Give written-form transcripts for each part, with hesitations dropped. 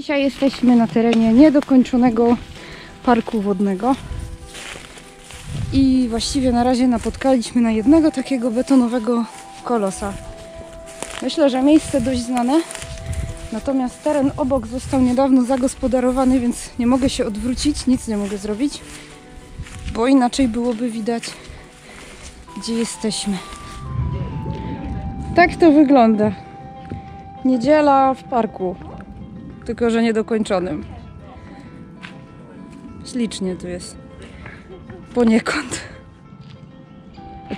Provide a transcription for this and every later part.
Dzisiaj jesteśmy na terenie niedokończonego parku wodnego i właściwie na razie napotkaliśmy na jednego takiego betonowego kolosa. Myślę, że miejsce dość znane, natomiast teren obok został niedawno zagospodarowany, więc nie mogę się odwrócić, nic nie mogę zrobić, bo inaczej byłoby widać, gdzie jesteśmy. Tak to wygląda. Niedziela w parku, tylko że niedokończonym. Ślicznie tu jest. Poniekąd.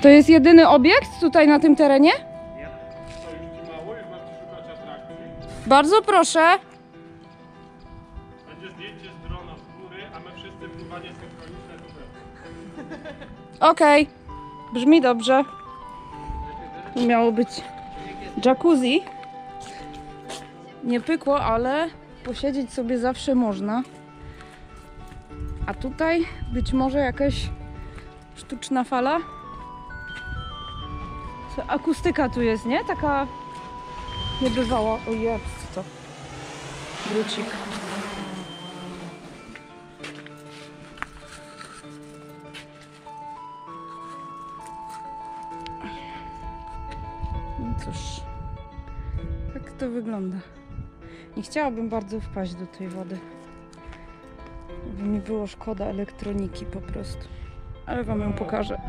To jest jedyny obiekt tutaj na tym terenie? Nie. To już ci mało, już macie szukać atrakcji. Bardzo proszę. Będzie zdjęcie z drona z góry, a my wszyscy pływanie synchroniczne tutaj. Okej. Brzmi dobrze. Miało być jacuzzi. Nie pykło, ale posiedzieć sobie zawsze można. A tutaj być może jakaś sztuczna fala. Akustyka tu jest, nie? Taka niebywała. O jest to. Wrócik. No cóż. Tak to wygląda. Nie chciałabym bardzo wpaść do tej wody. By mi było szkoda elektroniki po prostu. Ale wam ją pokażę.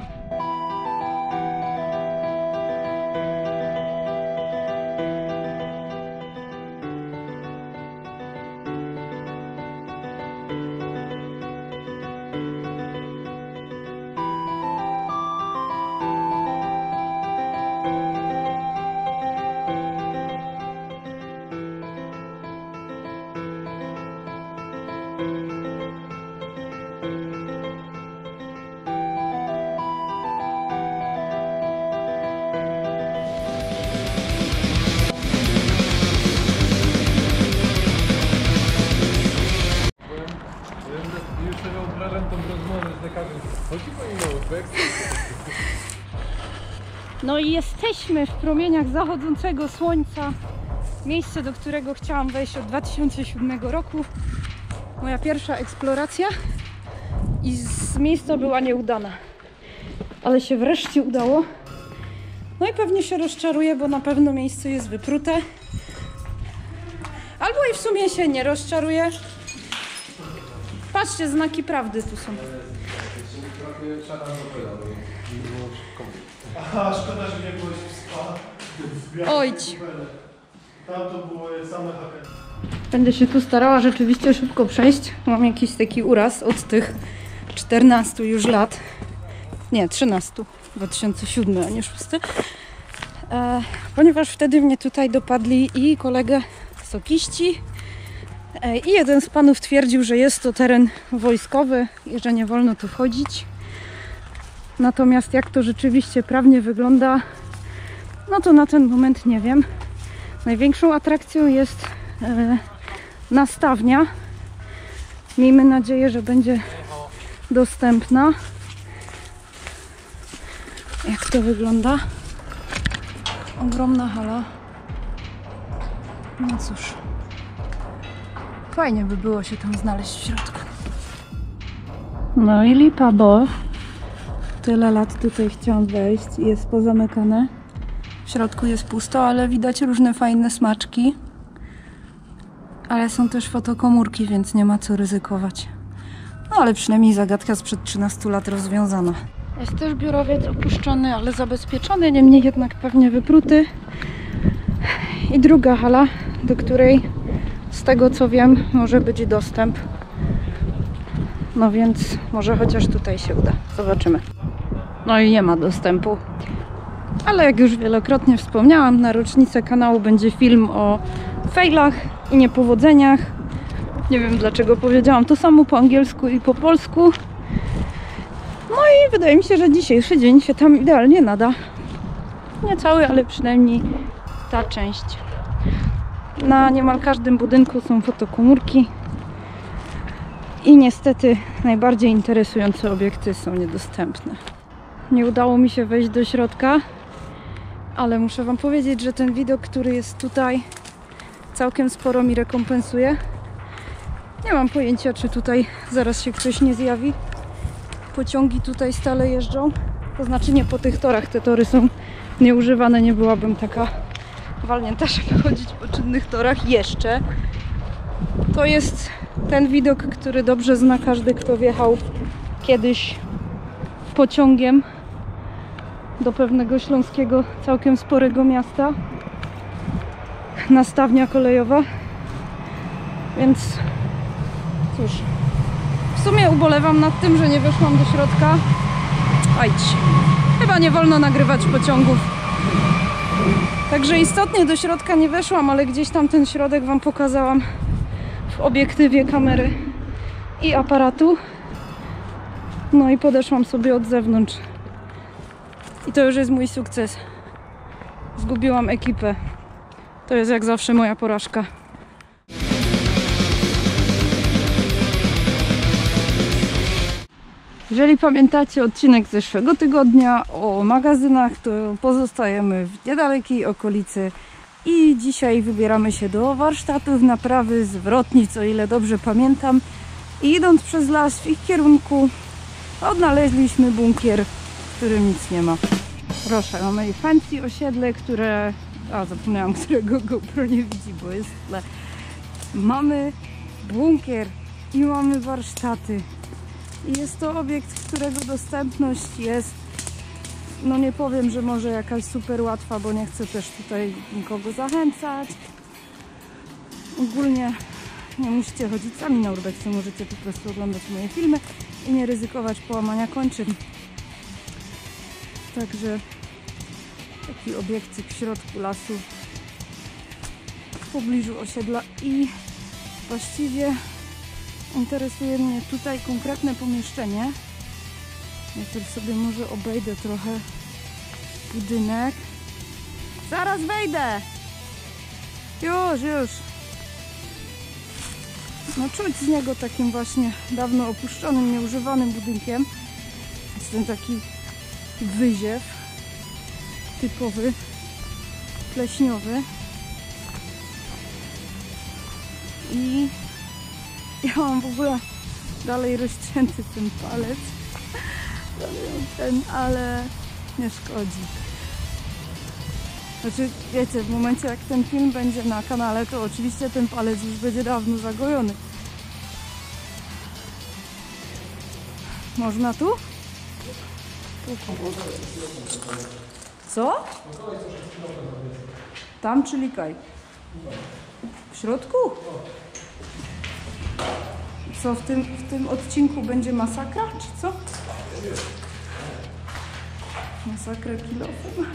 Już sobie wyobrażam tą rozmowę z lekarzem. Chodzi pani na łódek? No i jesteśmy w promieniach zachodzącego słońca. Miejsce, do którego chciałam wejść od 2007 roku. Moja pierwsza eksploracja i z miejsca była nieudana. Ale się wreszcie udało. No i pewnie się rozczaruję, bo na pewno miejsce jest wyprute. Albo i w sumie się nie rozczaruję. Patrzcie, znaki prawdy tu są. Aha, szkoda, że nie byłeś w spa. Ojdź. Tam to było same hakery. Będę się tu starała rzeczywiście szybko przejść. Mam jakiś taki uraz od tych 14 już lat. Nie, 13. 2007, a nie 6. Ponieważ wtedy mnie tutaj dopadli i kolegę sokiści. I jeden z panów twierdził, że jest to teren wojskowy i że nie wolno tu wchodzić. Natomiast jak to rzeczywiście prawnie wygląda, no to na ten moment nie wiem. Największą atrakcją jest nastawnia. Miejmy nadzieję, że będzie dostępna. Jak to wygląda? Ogromna hala. No cóż. Fajnie by było się tam znaleźć w środku. No i lipa, bo tyle lat tutaj chciałam wejść i jest pozamykane. W środku jest pusto, ale widać różne fajne smaczki. Ale są też fotokomórki, więc nie ma co ryzykować. No ale przynajmniej zagadka sprzed 13 lat rozwiązana. Jest też biurowiec opuszczony, ale zabezpieczony, niemniej jednak pewnie wypruty. I druga hala, do której z tego co wiem może być dostęp. No więc może chociaż tutaj się uda. Zobaczymy. No i nie ma dostępu. Ale jak już wielokrotnie wspomniałam, na rocznicę kanału będzie film o failach i niepowodzeniach. Nie wiem dlaczego powiedziałam to samo po angielsku i po polsku. No i wydaje mi się, że dzisiejszy dzień się tam idealnie nada. Nie cały, ale przynajmniej ta część. Na niemal każdym budynku są fotokomórki. I niestety najbardziej interesujące obiekty są niedostępne. Nie udało mi się wejść do środka, ale muszę wam powiedzieć, że ten widok, który jest tutaj, całkiem sporo mi rekompensuje. Nie mam pojęcia, czy tutaj zaraz się ktoś nie zjawi. Pociągi tutaj stale jeżdżą. To znaczy nie po tych torach. Te tory są nieużywane. Nie byłabym taka walnięta, żeby chodzić po czynnych torach jeszcze. To jest ten widok, który dobrze zna każdy, kto wjechał kiedyś pociągiem do pewnego śląskiego, całkiem sporego miasta. Nastawnia kolejowa. Więc cóż, w sumie ubolewam nad tym, że nie weszłam do środka. Ajdź. Chyba nie wolno nagrywać pociągów. Także istotnie do środka nie weszłam, ale gdzieś tam ten środek wam pokazałam w obiektywie kamery i aparatu. No i podeszłam sobie od zewnątrz. I to już jest mój sukces. Zgubiłam ekipę. To jest jak zawsze moja porażka. Jeżeli pamiętacie odcinek z zeszłego tygodnia o magazynach, to pozostajemy w niedalekiej okolicy i dzisiaj wybieramy się do warsztatów naprawy zwrotnic, o ile dobrze pamiętam. I idąc przez las w ich kierunku odnaleźliśmy bunkier, w którym nic nie ma. Proszę, mamy fancy osiedle, które... A, zapomniałam, którego GoPro nie widzi, bo jest w tle. Mamy bunkier i mamy warsztaty. I jest to obiekt, którego dostępność jest, no nie powiem, że może jakaś super łatwa, bo nie chcę też tutaj nikogo zachęcać. Ogólnie nie musicie chodzić sami na urbexy, możecie po prostu oglądać moje filmy i nie ryzykować połamania kończyn. Także taki obiekcik w środku lasu, w pobliżu osiedla i właściwie interesuje mnie tutaj konkretne pomieszczenie. Najpierw sobie może obejdę trochę budynek. Zaraz wejdę! Już! No czuć z niego takim właśnie dawno opuszczonym, nieużywanym budynkiem. Jest ten taki wyziew typowy, pleśniowy. I ja mam w ogóle dalej rozcięty ten palec, ale nie szkodzi. Znaczy, wiecie, w momencie jak ten film będzie na kanale, to oczywiście ten palec już będzie dawno zagojony. Można tu? Co? Tam czy likaj? W środku? Co, w tym odcinku będzie masakra, czy co? Masakra kilofem.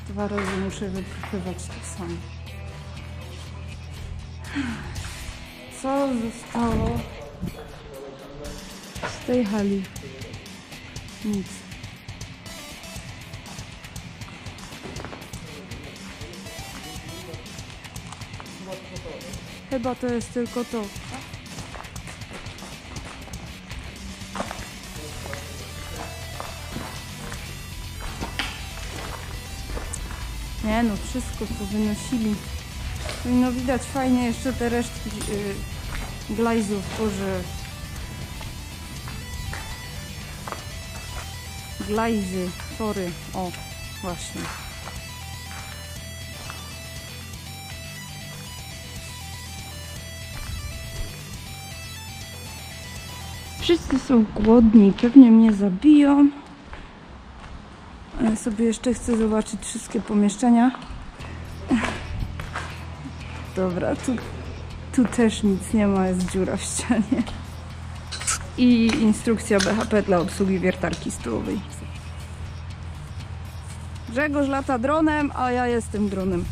Dwa razy muszę wypytywać to samo. Co zostało z tej hali? Nic. Chyba to jest tylko to. Nie no, wszystko co wynosili. No widać fajnie jeszcze te resztki glajzów, boże. Glajzy, tory, o, właśnie. Wszyscy są głodni, pewnie mnie zabiją. Ale sobie jeszcze chcę zobaczyć wszystkie pomieszczenia. Dobra, tu też nic nie ma, jest dziura w ścianie. I instrukcja BHP dla obsługi wiertarki stołowej. Grzegorz lata dronem, a ja jestem dronem.